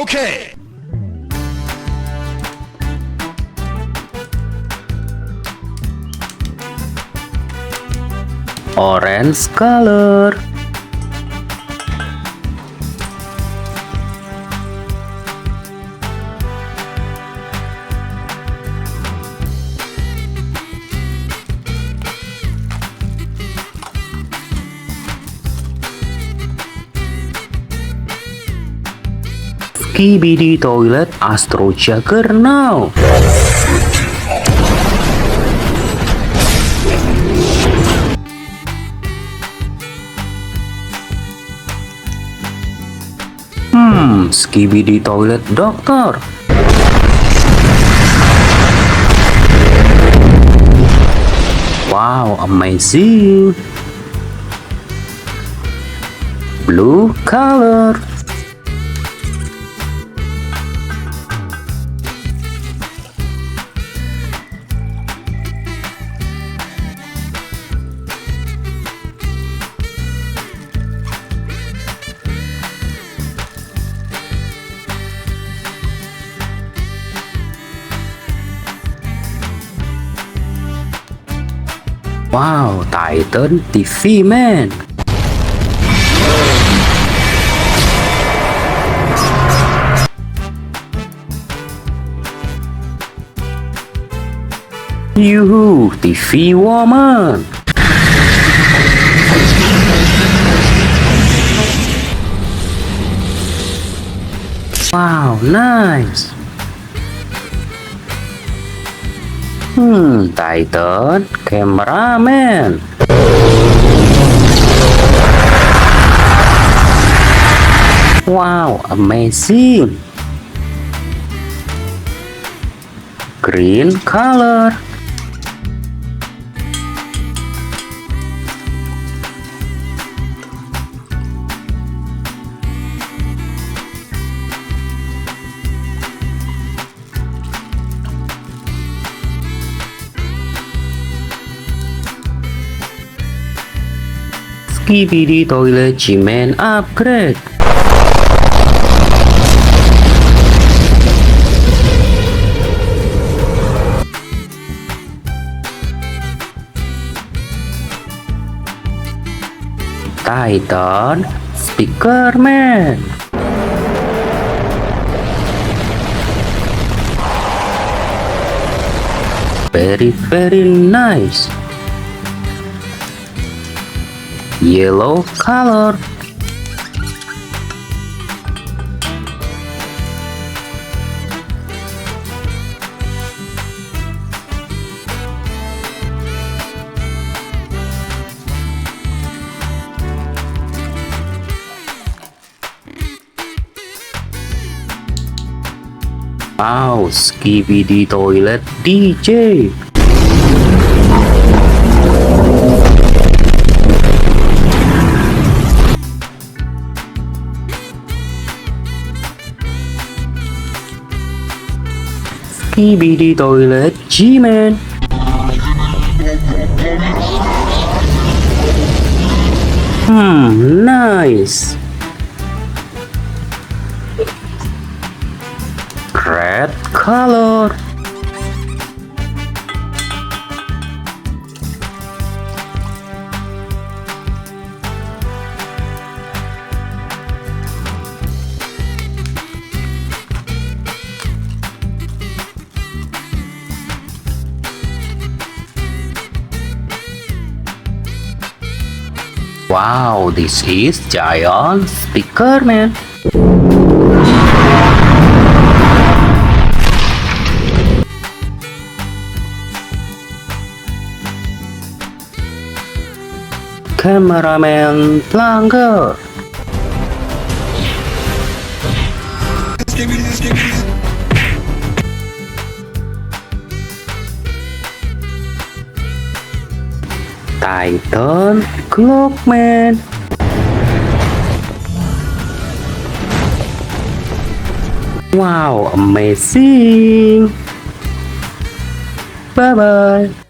Okay. Orange color. Skibidi Toilet Astro Juggernaut. Skibidi Toilet Doctor. Wow, amazing. Blue color. Wow, Titan TV Man. Yuhu, TV Woman. Wow, nice. Titan Cameraman. Wow, amazing. Green color. Skibidi Toilet G-Man upgrade. Titan Speaker Man. Very nice. Yellow color. Wow, Skibidi Toilet DJ. Skibidi Toilet G-Man. Nice. Red color. Wow, this is Giant Speaker Man. Cameraman Plangger. Titan Clockman. Wow, amazing. Bye bye.